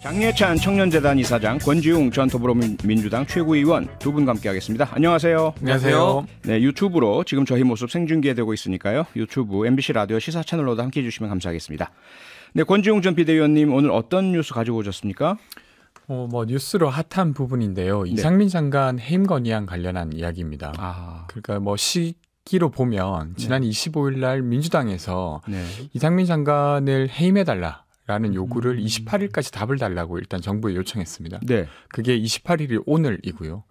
장예찬 청년재단 이사장, 권지웅 전 더불어민주당 최고위원 두 분과 함께하겠습니다. 안녕하세요. 안녕하세요. 네, 유튜브로 지금 저희 모습 생중계되고 있으니까요. 유튜브 MBC 라디오 시사 채널로도 함께해 주시면 감사하겠습니다. 네, 권지웅 전 비대위원님 오늘 어떤 뉴스 가지고 오셨습니까? 뉴스로 핫한 부분인데요. 이상민 장관 해임 건의안 관련한 이야기입니다. 그러니까 시기로 보면 지난 25일 날 민주당에서 이상민 장관을 해임해달라라는 요구를 28일까지 답을 달라고 일단 정부에 요청했습니다. 그게 28일이 오늘이고요.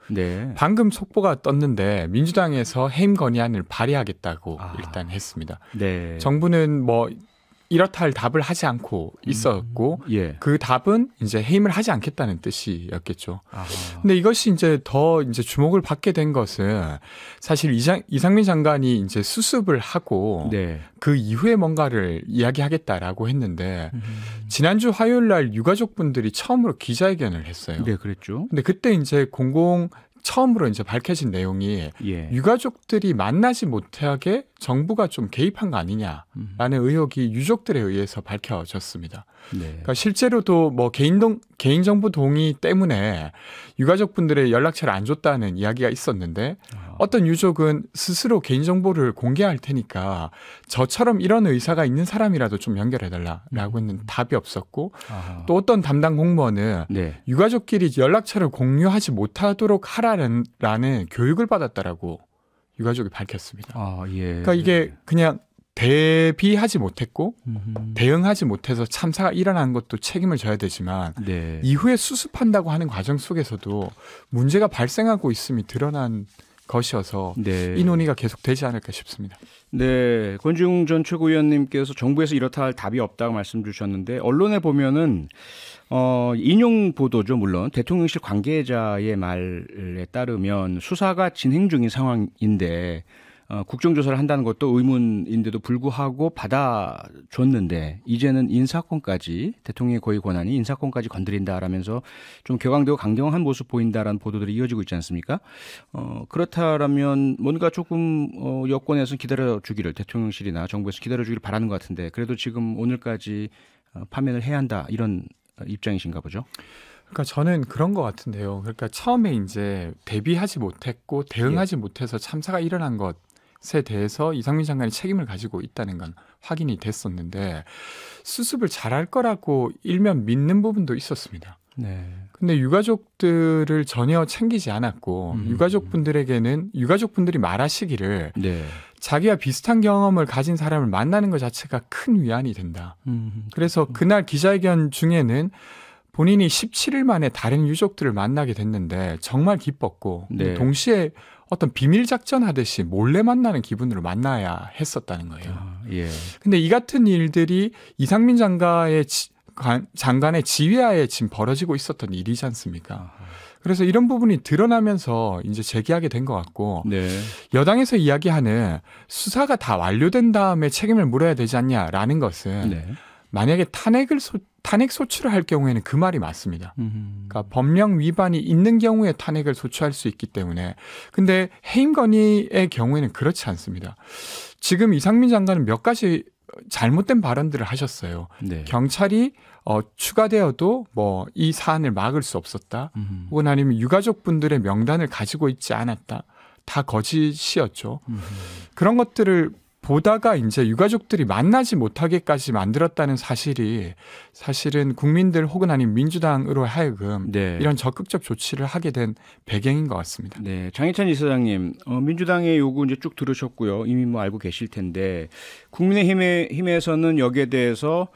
방금 속보가 떴는데 민주당에서 해임 건의안을 발의하겠다고 일단 했습니다. 정부는 이렇다 할 답을 하지 않고 있었고 그 답은 이제 해임을 하지 않겠다는 뜻이었겠죠. 근데 이것이 이제 더 주목을 받게 된 것은 사실 이상민 장관이 이제 수습을 하고 그 이후에 뭔가를 이야기하겠다라고 했는데 지난주 화요일 날 유가족분들이 처음으로 기자회견을 했어요. 그랬죠. 근데 그때 이제 처음으로 이제 밝혀진 내용이 유가족들이 만나지 못하게 정부가 좀 개입한 거 아니냐라는 의혹이 유족들에 의해서 밝혀졌습니다. 그러니까 실제로도 개인정보 동의 때문에 유가족분들의 연락처를 안 줬다는 이야기가 있었는데 어떤 유족은 스스로 개인정보를 공개할 테니까 저처럼 이런 의사가 있는 사람이라도 좀 연결해달라라고 했는데 답이 없었고 또 어떤 담당 공무원은 유가족끼리 연락처를 공유하지 못하도록 하라는 교육을 받았다라고 유가족이 밝혔습니다. 그러니까 이게 그냥 대비하지 못했고 대응하지 못해서 참사가 일어난 것도 책임을 져야 되지만 이후에 수습한다고 하는 과정 속에서도 문제가 발생하고 있음이 드러난 것이어서 이 논의가 계속되지 않을까 싶습니다. 네, 권지웅 전 최고위원님께서 정부에서 이렇다 할 답이 없다고 말씀 주셨는데 언론에 보면은 인용 보도죠. 물론 대통령실 관계자의 말에 따르면 수사가 진행 중인 상황인데 국정조사를 한다는 것도 의문인데도 불구하고 받아줬는데 이제는 인사권까지 대통령의 고위 권한이 인사권까지 건드린다라면서 좀 격앙되고 강경한 모습 보인다라는 보도들이 이어지고 있지 않습니까? 그렇다라면 뭔가 조금 여권에서 기다려주기를 대통령실이나 정부에서 기다려주기를 바라는 것 같은데 그래도 지금 오늘까지 파면을 해야 한다 이런 입장이신가 보죠. 그러니까 저는 그런 것 같은데요. 그러니까 처음에 이제 대비하지 못했고 대응하지 못해서 참사가 일어난 것에 대해서 이상민 장관이 책임을 가지고 있다는 건 확인이 됐었는데 수습을 잘할 거라고 일면 믿는 부분도 있었습니다. 근데 유가족들을 전혀 챙기지 않았고 유가족분들이 말하시기를 자기와 비슷한 경험을 가진 사람을 만나는 것 자체가 큰 위안이 된다. 그래서 그날 기자회견 중에는 본인이 17일 만에 다른 유족들을 만나게 됐는데 정말 기뻤고 동시에 어떤 비밀 작전 하듯이 몰래 만나는 기분으로 만나야 했었다는 거예요. 근데 이 같은 일들이 이상민 장관의 지휘하에 지금 벌어지고 있었던 일이지 않습니까? 그래서 이런 부분이 드러나면서 이제 제기하게 된 것 같고 여당에서 이야기하는 수사가 다 완료된 다음에 책임을 물어야 되지 않냐라는 것은 만약에 탄핵 소추를 할 경우에는 그 말이 맞습니다. 그러니까 법령 위반이 있는 경우에 탄핵을 소추할 수 있기 때문에 근데 해임 건의의 경우에는 그렇지 않습니다. 지금 이상민 장관은 몇 가지 잘못된 발언들을 하셨어요. 경찰이 추가되어도 이 사안을 막을 수 없었다. 혹은 아니면 유가족분들의 명단을 가지고 있지 않았다. 다 거짓이었죠. 그런 것들을 보다가 이제 유가족들이 만나지 못하게까지 만들었다는 사실은 국민들 혹은 아니면 민주당으로 하여금 이런 적극적 조치를 하게 된 배경인 것 같습니다. 장예찬 이사장님, 민주당의 요구 이제 쭉 들으셨고요. 이미 알고 계실 텐데 국민의힘에서는 여기에 대해서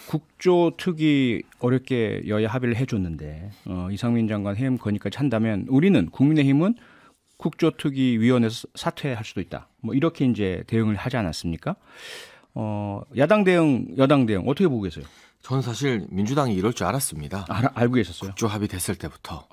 국조특위 어렵게 여야 합의를 해줬는데 이상민 장관 해임 건의까지 한다면 우리는 국민의힘은 국조특위위원회에서 사퇴할 수도 있다. 이렇게 이제 대응을 하지 않았습니까? 야당 대응, 여당 대응 어떻게 보고 계세요? 저는 사실 민주당이 이럴 줄 알았습니다. 알고 계셨어요? 국조 합의 됐을 때부터.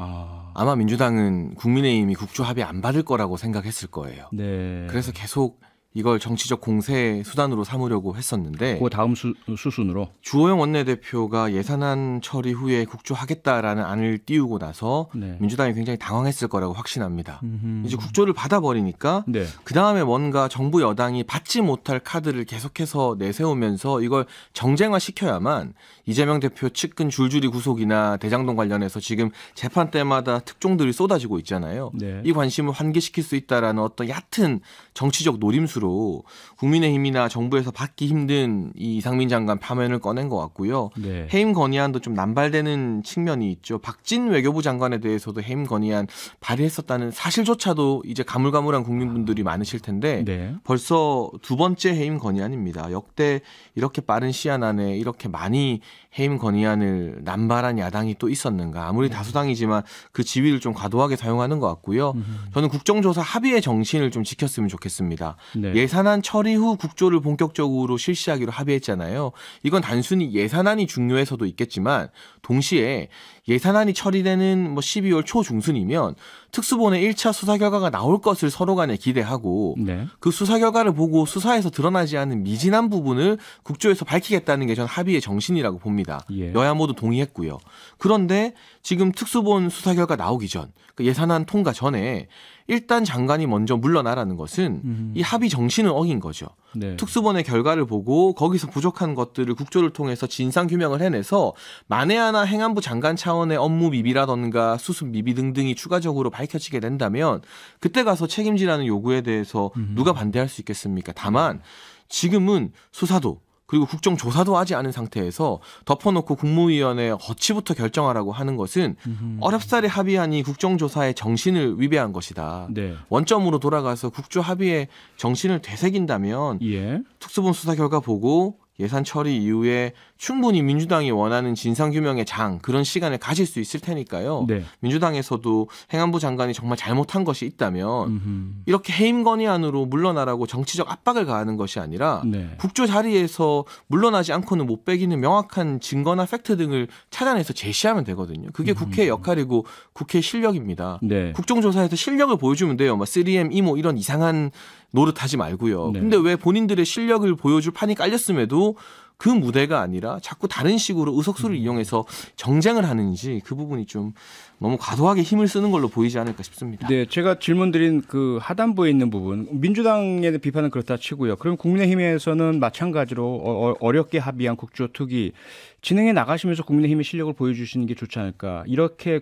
아마 민주당은 국민의힘이 국조 합의 안 받을 거라고 생각했을 거예요. 그래서 계속 이걸 정치적 공세 수단으로 삼으려고 했었는데 그 다음 수순으로 주호영 원내대표가 예산안 처리 후에 국조하겠다라는 안을 띄우고 나서 네. 민주당이 굉장히 당황했을 거라고 확신합니다. 이제 국조를 받아버리니까 네. 그다음에 뭔가 정부 여당이 받지 못할 카드를 계속해서 내세우면서 이걸 정쟁화시켜야만 이재명 대표 측근 줄줄이 구속이나 대장동 관련해서 지금 재판 때마다 특종들이 쏟아지고 있잖아요. 네. 이 관심을 환기시킬 수 있다라는 어떤 얕은 정치적 노림수로 국민의힘이나 정부에서 받기 힘든 이 이상민 장관 파면을 꺼낸 것 같고요. 네. 해임 건의안도 좀 남발되는 측면이 있죠. 박진 외교부 장관에 대해서도 해임 건의안 발의했었다는 사실조차도 이제 가물가물한 국민분들이 많으실 텐데 네. 벌써 두 번째 해임 건의안입니다. 역대 이렇게 빠른 시한 안에 이렇게 많이 해임 건의안을 남발한 야당이 또 있었는가. 아무리 다수당이지만 그 지위를 좀 과도하게 사용하는 것 같고요. 저는 국정조사 합의의 정신을 좀 지켰으면 좋겠습니다. 네. 예산안 처리 후 국조를 본격적으로 실시하기로 합의했잖아요. 이건 단순히 예산안이 중요해서도 있겠지만 동시에 예산안이 처리되는 12월 초중순이면 특수본의 1차 수사 결과가 나올 것을 서로 간에 기대하고 네. 그 수사 결과를 보고 수사에서 드러나지 않은 미진한 부분을 국조에서 밝히겠다는 게 전 합의의 정신이라고 봅니다. 예. 여야 모두 동의했고요. 그런데 지금 특수본 수사 결과 나오기 전, 그 예산안 통과 전에 일단 장관이 먼저 물러나라는 것은 이 합의 정신을 어긴 거죠. 네. 특수본의 결과를 보고 거기서 부족한 것들을 국조를 통해서 진상규명을 해내서 만에 하나 행안부 장관 차원의 업무 미비라던가 수습 미비 등등이 추가적으로 밝혀지게 된다면 그때 가서 책임지라는 요구에 대해서 누가 반대할 수 있겠습니까? 다만 지금은 수사도 그리고 국정조사도 하지 않은 상태에서 덮어놓고 국무위원회 거치부터 결정하라고 하는 것은 어렵사리 합의안이 국정조사의 정신을 위배한 것이다. 네. 원점으로 돌아가서 국조 합의의 정신을 되새긴다면 예. 특수본 수사 결과 보고 예산 처리 이후에 충분히 민주당이 원하는 진상규명의 장 그런 시간을 가질 수 있을 테니까요. 네. 민주당에서도 행안부 장관이 정말 잘못한 것이 있다면 이렇게 해임 건의안으로 물러나라고 정치적 압박을 가하는 것이 아니라 네. 국조 자리에서 물러나지 않고는 못 빼기는 명확한 증거나 팩트 등을 찾아내서 제시하면 되거든요. 그게 국회의 역할이고 국회의 실력입니다. 네. 국정조사에서 실력을 보여주면 돼요. 3M, 이모 이런 이상한 노릇하지 말고요. 네. 근데 왜 본인들의 실력을 보여줄 판이 깔렸음에도 그 무대가 아니라 자꾸 다른 식으로 의석수를 이용해서 정쟁을 하는지 그 부분이 좀 너무 과도하게 힘을 쓰는 걸로 보이지 않을까 싶습니다. 네, 제가 질문드린 그 하단부에 있는 부분, 민주당의 비판은 그렇다 치고요. 그럼 국민의힘에서는 마찬가지로 어렵게 합의한 국조특위 진행해 나가시면서 국민의힘의 실력을 보여주시는 게 좋지 않을까. 이렇게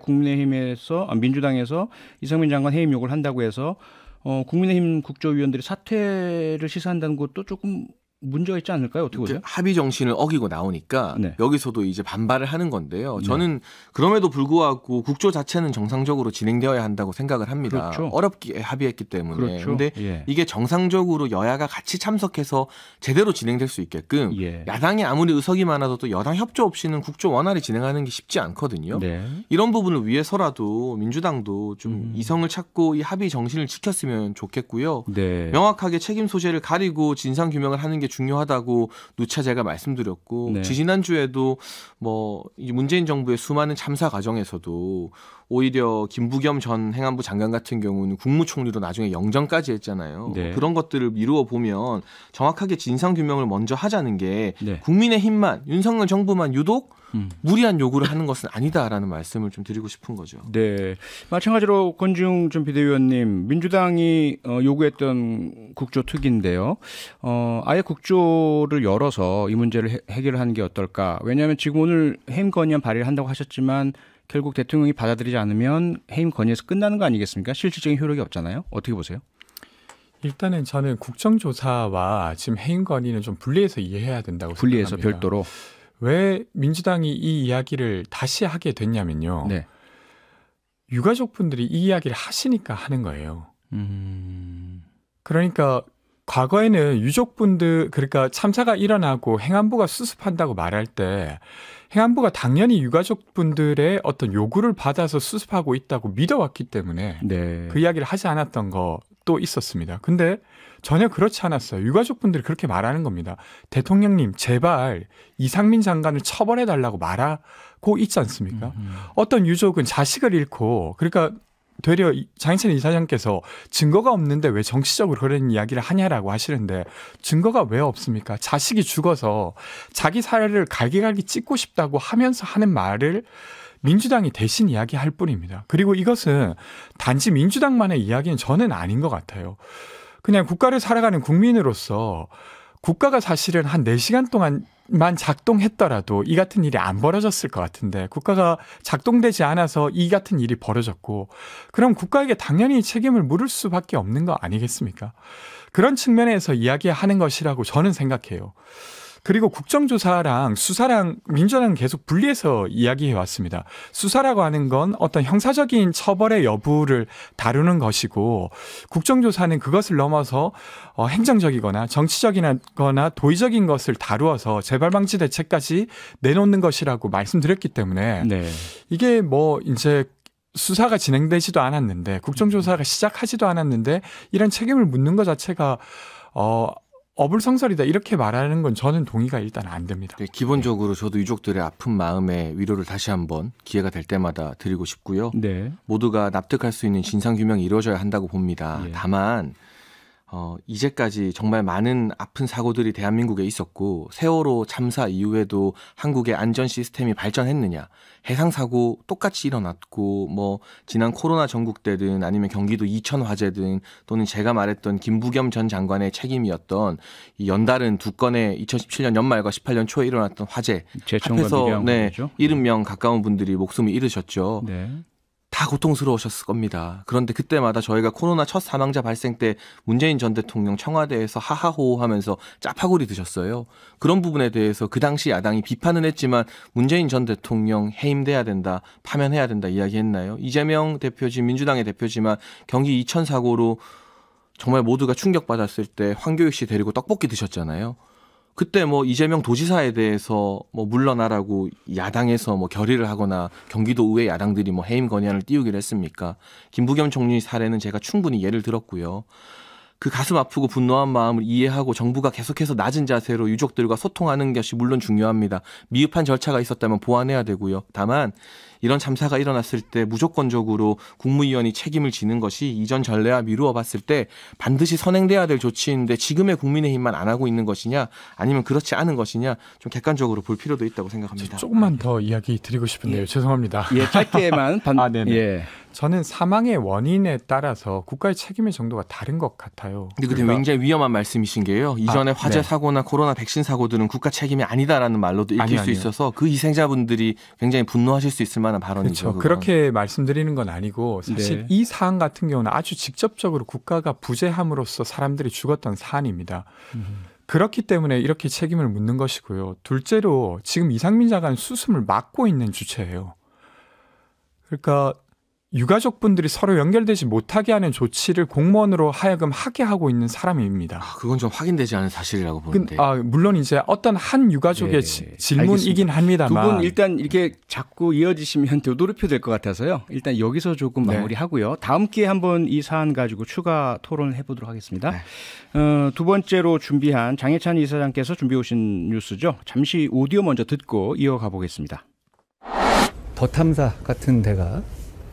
민주당에서 이상민 장관 해임 요구를 한다고 해서 국민의힘 국조위원들이 사퇴를 시사한다는 것도 조금 문제가 있지 않을까요? 어떻게 보세요? 합의 정신을 어기고 나오니까 네. 여기서도 이제 반발을 하는 건데요. 네. 저는 그럼에도 불구하고 국조 자체는 정상적으로 진행되어야 한다고 생각을 합니다. 그렇죠. 어렵게 합의했기 때문에. 그렇죠. 그런데 예. 이게 정상적으로 여야가 같이 참석해서 제대로 진행될 수 있게끔 예. 야당이 아무리 의석이 많아도 또 여당 협조 없이는 국조 원활히 진행하는 게 쉽지 않거든요. 네. 이런 부분을 위해서라도 민주당도 좀 이성을 찾고 이 합의 정신을 지켰으면 좋겠고요. 네. 명확하게 책임 소재를 가리고 진상 규명을 하는 게 중요하다고 누차 제가 말씀드렸고 네. 지지난주에도 이 문재인 정부의 수많은 참사 과정에서도 오히려 김부겸 전 행안부 장관 같은 경우는 국무총리로 나중에 영전까지 했잖아요. 네. 그런 것들을 미루어 보면 정확하게 진상 규명을 먼저 하자는 게 네. 국민의힘만 윤석열 정부만 유독 무리한 요구를 하는 것은 아니다라는 말씀을 좀 드리고 싶은 거죠. 네, 마찬가지로 권지웅 전 비대위원님, 민주당이 요구했던 국조특위인데요. 아예 국조를 열어서 이 문제를 해결하는 게 어떨까? 왜냐하면 지금 오늘 해임 건의안 발의를 한다고 하셨지만 결국 대통령이 받아들이지 않으면 해임 건의에서 끝나는 거 아니겠습니까? 실질적인 효력이 없잖아요. 어떻게 보세요? 일단은 저는 국정조사와 지금 해임 건의는 좀 분리해서 이해해야 된다고 분리해서 생각합니다. 별도로. 왜 민주당이 이 이야기를 다시 하게 됐냐면요. 네. 유가족분들이 이 이야기를 하시니까 하는 거예요. 그러니까 과거에는 유족분들, 그러니까 참사가 일어나고 행안부가 수습한다고 말할 때 행안부가 당연히 유가족분들의 어떤 요구를 받아서 수습하고 있다고 믿어왔기 때문에 네. 그 이야기를 하지 않았던 것도 있었습니다. 근데 전혀 그렇지 않았어요. 유가족분들이 그렇게 말하는 겁니다. 대통령님 제발 이상민 장관을 처벌해달라고 말하고 있지 않습니까? 어떤 유족은 자식을 잃고, 그러니까 되려 장희찬 이사장께서 증거가 없는데 왜 정치적으로 그런 이야기를 하냐라고 하시는데 증거가 왜 없습니까? 자식이 죽어서 자기 사례를 갈기갈기 찍고 싶다고 하면서 하는 말을 민주당이 대신 이야기할 뿐입니다. 그리고 이것은 단지 민주당만의 이야기는 저는 아닌 것 같아요. 그냥 국가를 살아가는 국민으로서 국가가 사실은 한 4시간 동안만 작동했더라도 이 같은 일이 안 벌어졌을 것 같은데 국가가 작동되지 않아서 이 같은 일이 벌어졌고 그럼 국가에게 당연히 책임을 물을 수밖에 없는 거 아니겠습니까? 그런 측면에서 이야기하는 것이라고 저는 생각해요. 그리고 국정조사랑 수사랑 민주당은 계속 분리해서 이야기해 왔습니다. 수사라고 하는 건 어떤 형사적인 처벌의 여부를 다루는 것이고 국정조사는 그것을 넘어서 행정적이거나 정치적이거나 도의적인 것을 다루어서 재발방지 대책까지 내놓는 것이라고 말씀드렸기 때문에 네. 이게 뭐 이제 수사가 진행되지도 않았는데 국정조사가 시작하지도 않았는데 이런 책임을 묻는 것 자체가 어불성설이다 이렇게 말하는 건 저는 동의가 일단 안 됩니다. 네, 기본적으로 저도 유족들의 아픈 마음에 위로를 다시 한번 기회가 될 때마다 드리고 싶고요. 네. 모두가 납득할 수 있는 진상규명이 이루어져야 한다고 봅니다. 예. 다만 이제까지 정말 많은 아픈 사고들이 대한민국에 있었고 세월호 참사 이후에도 한국의 안전 시스템이 발전했느냐. 해상사고 똑같이 일어났고 뭐 지난 코로나 전국 때든 아니면 경기도 이천 화재든 또는 제가 말했던 김부겸 전 장관의 책임이었던 이 연달은 2건의 2017년 연말과 18년 초에 일어났던 화재 합해서 70명 가까운 분들이 목숨을 잃으셨죠. 네. 다 고통스러우셨을 겁니다. 그런데 그때마다 저희가 코로나 첫 사망자 발생 때 문재인 전 대통령 청와대에서 하하호호하면서 짜파구리 드셨어요. 그런 부분에 대해서 그 당시 야당이 비판은 했지만 문재인 전 대통령 해임돼야 된다, 파면해야 된다 이야기했나요? 이재명 대표지 민주당의 대표지만 경기 이천 사고로 정말 모두가 충격받았을 때 황교익 씨 데리고 떡볶이 드셨잖아요. 그때 뭐 이재명 도지사에 대해서 뭐 물러나라고 야당에서 뭐 결의를 하거나 경기도 의회 야당들이 뭐 해임 건의안을 띄우기로 했습니까? 김부겸 총리 사례는 제가 충분히 예를 들었고요. 그 가슴 아프고 분노한 마음을 이해하고 정부가 계속해서 낮은 자세로 유족들과 소통하는 것이 물론 중요합니다. 미흡한 절차가 있었다면 보완해야 되고요. 다만 이런 참사가 일어났을 때 무조건적으로 국무위원이 책임을 지는 것이 이전 전례와 미루어 봤을 때 반드시 선행돼야 될 조치인데 지금의 국민의힘만 안 하고 있는 것이냐 아니면 그렇지 않은 것이냐 좀 객관적으로 볼 필요도 있다고 생각합니다. 조금만 더 이야기 드리고 싶은데요. 죄송합니다. 예, 짧게만 네네. 예. 저는 사망의 원인에 따라서 국가의 책임의 정도가 다른 것 같아요. 근데 그게 굉장히 위험한 말씀이신 게요. 이전에 화재 사고나 코로나 백신 사고들은 국가 책임이 아니다라는 말로도 읽힐 수 있어서 그 희생자분들이 굉장히 분노하실 수 있을 만한 발언이죠. 그렇죠. 그렇게 말씀드리는 건 아니고 사실 이 사안 같은 경우는 아주 직접적으로 국가가 부재함으로써 사람들이 죽었던 사안입니다. 그렇기 때문에 이렇게 책임을 묻는 것이고요. 둘째로 지금 이상민 장관은 수습을 막고 있는 주체예요. 그러니까 유가족분들이 서로 연결되지 못하게 하는 조치를 공무원으로 하여금 하게 하고 있는 사람입니다. 그건 좀 확인되지 않은 사실이라고 보는데. 물론 이제 어떤 한 유가족의 질문이긴 합니다만. 두 분 일단 이렇게 자꾸 이어지시면 되도록표 될 것 같아서요. 일단 여기서 조금 마무리하고요. 다음 기회에 한번 이 사안 가지고 추가 토론을 해보도록 하겠습니다. 네. 두 번째로 준비한 장해찬 이사장께서 준비해 오신 뉴스죠. 잠시 오디오 먼저 듣고 이어가 보겠습니다. 더 탐사 같은 데가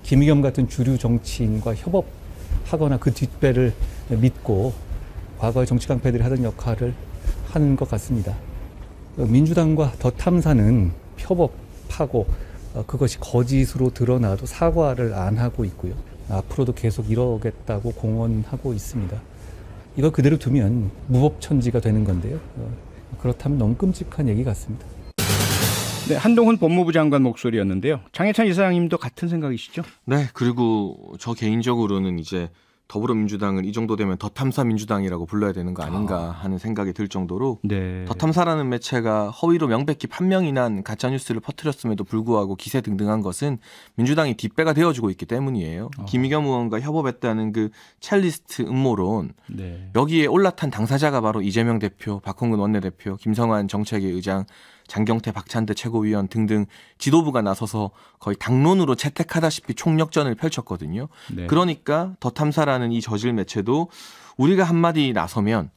김의겸 같은 주류 정치인과 협업하거나 그 뒷배를 믿고 과거의 정치 깡패들이 하던 역할을 하는 것 같습니다. 민주당과 더 탐사는 협업하고 그것이 거짓으로 드러나도 사과를 안 하고 있고요. 앞으로도 계속 이러겠다고 공언하고 있습니다. 이걸 그대로 두면 무법천지가 되는 건데요. 그렇다면 너무 끔찍한 얘기 같습니다. 네, 한동훈 법무부 장관 목소리였는데요. 장해찬 이사장님도 같은 생각이시죠? 네, 그리고 저 개인적으로는 이제 더불어민주당을 이 정도 되면 더 탐사 민주당이라고 불러야 되는 거 아닌가 하는 생각이 들 정도로 더 탐사라는 매체가 허위로 명백히 판명이 난 가짜뉴스를 퍼뜨렸음에도 불구하고 기세 등등한 것은 민주당이 뒷배가 되어주고 있기 때문이에요. 김의겸 의원과 협업했다는 그 첼리스트 음모론 여기에 올라탄 당사자가 바로 이재명 대표, 박홍근 원내대표, 김성환 정책위 의장, 장경태 박찬대 최고위원 등등 지도부가 나서서 거의 당론으로 채택하다시피 총력전을 펼쳤거든요. 그러니까 더 탐사라는 이 저질 매체도 우리가 한마디 나서면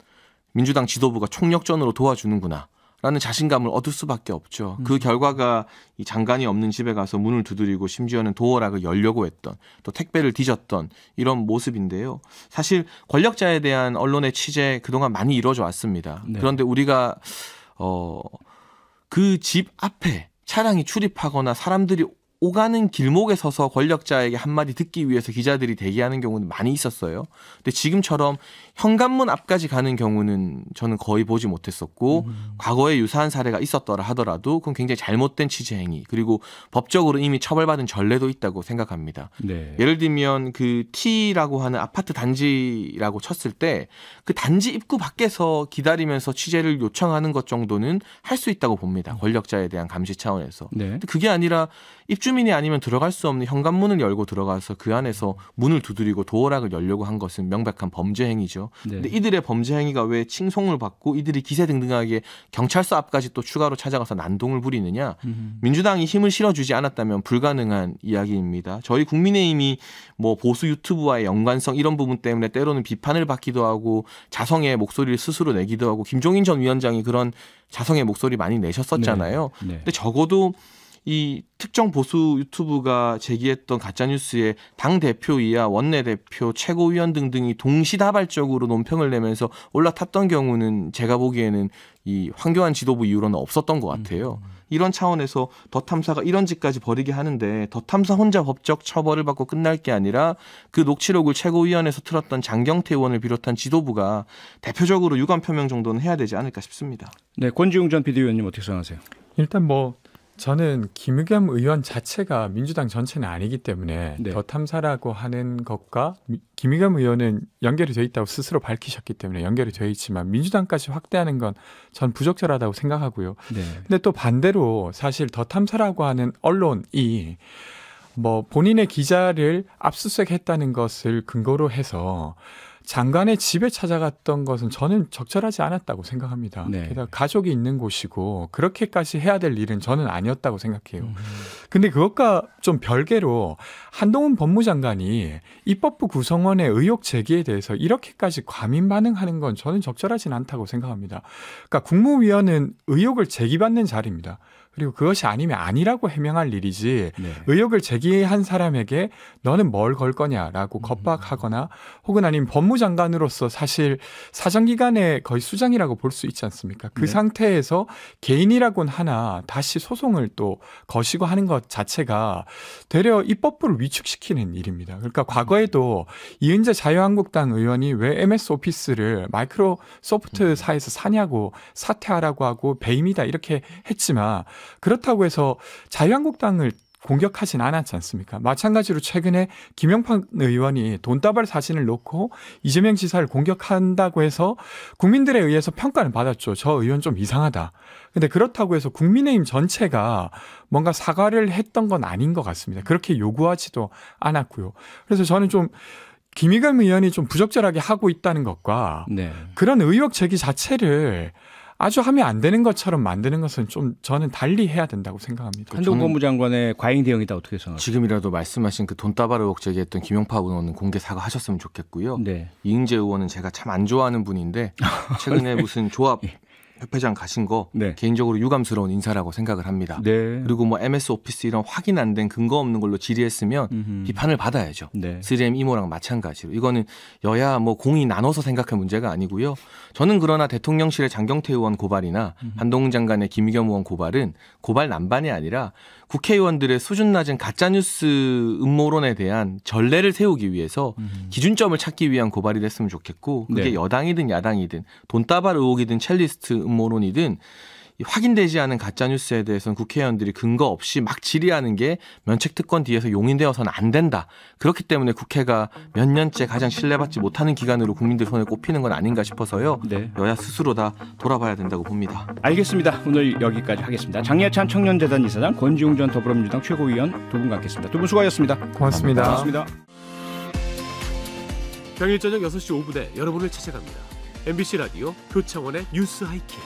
민주당 지도부가 총력전으로 도와주는구나 라는 자신감을 얻을 수밖에 없죠. 그 결과가 이 장관이 없는 집에 가서 문을 두드리고 심지어는 도어락을 열려고 했던, 또 택배를 뒤졌던 이런 모습인데요. 사실 권력자에 대한 언론의 취재 그동안 많이 이루어져 왔습니다. 네. 그런데 우리가 그 집 앞에 차량이 출입하거나 사람들이 오가는 길목에 서서 권력자에게 한마디 듣기 위해서 기자들이 대기하는 경우는 많이 있었어요. 근데 지금처럼 현관문 앞까지 가는 경우는 저는 거의 보지 못했었고 과거에 유사한 사례가 있었더라 하더라도 그건 굉장히 잘못된 취재 행위, 그리고 법적으로 이미 처벌받은 전례도 있다고 생각합니다. 네. 예를 들면 그 T라고 하는 아파트 단지라고 쳤을 때 그 단지 입구 밖에서 기다리면서 취재를 요청하는 것 정도는 할 수 있다고 봅니다. 권력자에 대한 감시 차원에서. 네. 근데 그게 아니라 입주민이 아니면 들어갈 수 없는 현관문을 열고 들어가서 그 안에서 문을 두드리고 도어락을 열려고 한 것은 명백한 범죄 행위죠. 네. 근데 이들의 범죄 행위가 왜 칭송을 받고 이들이 기세등등하게 경찰서 앞까지 또 추가로 찾아가서 난동을 부리느냐. 민주당이 힘을 실어주지 않았다면 불가능한 이야기입니다. 저희 국민의힘이 뭐 보수 유튜브와의 연관성 이런 부분 때문에 때로는 비판을 받기도 하고 자성의 목소리를 스스로 내기도 하고, 김종인 전 위원장이 그런 자성의 목소리 많이 내셨었잖아요. 네. 근데 적어도 이 특정 보수 유튜브가 제기했던 가짜뉴스에 당대표이야 원내대표, 최고위원 등등이 동시다발적으로 논평을 내면서 올라탔던 경우는 제가 보기에는 이 황교안 지도부 이후로는 없었던 것 같아요. 이런 차원에서 더 탐사가 이런 짓까지 벌이게 하는데, 더 탐사 혼자 법적 처벌을 받고 끝날 게 아니라 그 녹취록을 최고위원회에서 틀었던 장경태 의원을 비롯한 지도부가 대표적으로 유감 표명 정도는 해야 되지 않을까 싶습니다. 네, 권지웅 전 비대위원님 어떻게 생각하세요? 일단 뭐 저는 김의겸 의원 자체가 민주당 전체는 아니기 때문에 네. 더 탐사라고 하는 것과 김의겸 의원은 연결이 돼 있다고 스스로 밝히셨기 때문에 연결이 돼 있지만 민주당까지 확대하는 건 전 부적절하다고 생각하고요. 네. 근데 또 반대로 사실 더 탐사라고 하는 언론이 뭐 본인의 기자를 압수수색했다는 것을 근거로 해서 장관의 집에 찾아갔던 것은 저는 적절하지 않았다고 생각합니다. 네. 게다가 가족이 있는 곳이고 그렇게까지 해야 될 일은 저는 아니었다고 생각해요. 근데 그것과 좀 별개로 한동훈 법무장관이 입법부 구성원의 의혹 제기에 대해서 이렇게까지 과민 반응하는 건 저는 적절하진 않다고 생각합니다. 그러니까 국무위원은 의혹을 제기받는 자리입니다. 그리고 그것이 아니면 아니라고 해명할 일이지 네. 의혹을 제기한 사람에게 너는 뭘 걸 거냐라고 겁박하거나 혹은 아니면 법무장관으로서 사실 사정기관의 거의 수장이라고 볼 수 있지 않습니까? 그 네. 상태에서 개인이라고는 하나 다시 소송을 또 거시고 하는 것 자체가 되려 입법부를 위축시키는 일입니다. 그러니까 과거에도 이은재 자유한국당 의원이 왜 MS 오피스를 마이크로소프트사에서 사냐고 사퇴하라고 하고 배임이다 이렇게 했지만 그렇다고 해서 자유한국당을 공격하진 않았지 않습니까? 마찬가지로 최근에 김영판 의원이 돈다발 사진을 놓고 이재명 지사를 공격한다고 해서 국민들에 의해서 평가를 받았죠. 저 의원 좀 이상하다. 근데 그렇다고 해서 국민의힘 전체가 뭔가 사과를 했던 건 아닌 것 같습니다. 그렇게 요구하지도 않았고요. 그래서 저는 좀 김의겸 의원이 좀 부적절하게 하고 있다는 것과 네. 그런 의혹 제기 자체를 아주 하면 안 되는 것처럼 만드는 것은 좀 저는 달리 해야 된다고 생각합니다. 한동훈 법무장관의 과잉 대응이다 어떻게 생각하세요? 지금이라도 말씀하신 그 돈다발 의혹 제기했던 김용파 의원은 공개 사과하셨으면 좋겠고요. 네. 이은재 의원은 제가 참 안 좋아하는 분인데 최근에 무슨 조합 협회장 가신 거 네. 개인적으로 유감스러운 인사라고 생각을 합니다. 네. 그리고 뭐 MS 오피스 이런 확인 안 된 근거 없는 걸로 질의했으면 비판을 받아야죠. 네. 3M 이모랑 마찬가지로. 이거는 여야 뭐 공이 나눠서 생각할 문제가 아니고요. 저는 그러나 대통령실의 장경태 의원 고발이나 한동훈 장관의 김의겸 의원 고발은 고발 난반이 아니라 국회의원들의 수준 낮은 가짜뉴스 음모론에 대한 전례를 세우기 위해서 기준점을 찾기 위한 고발이 됐으면 좋겠고, 그게 네. 여당이든 야당이든 돈다발 의혹이든 첼리스트 음모론이든 확인되지 않은 가짜뉴스에 대해서는 국회의원들이 근거 없이 막 질의하는 게 면책특권 뒤에서 용인되어서는 안 된다. 그렇기 때문에 국회가 몇 년째 가장 신뢰받지 못하는 기관으로 국민들 손에 꼽히는 건 아닌가 싶어서요. 네. 여야 스스로 다 돌아봐야 된다고 봅니다. 알겠습니다. 오늘 여기까지 하겠습니다. 장예찬 청년재단 이사장, 권지웅 전 더불어민주당 최고위원 두 분 갖겠습니다. 두 분 수고하셨습니다. 고맙습니다. 고맙습니다. 평일 저녁 6시 5분에 여러분을 찾아갑니다. MBC 라디오 표창원의 뉴스 하이킥.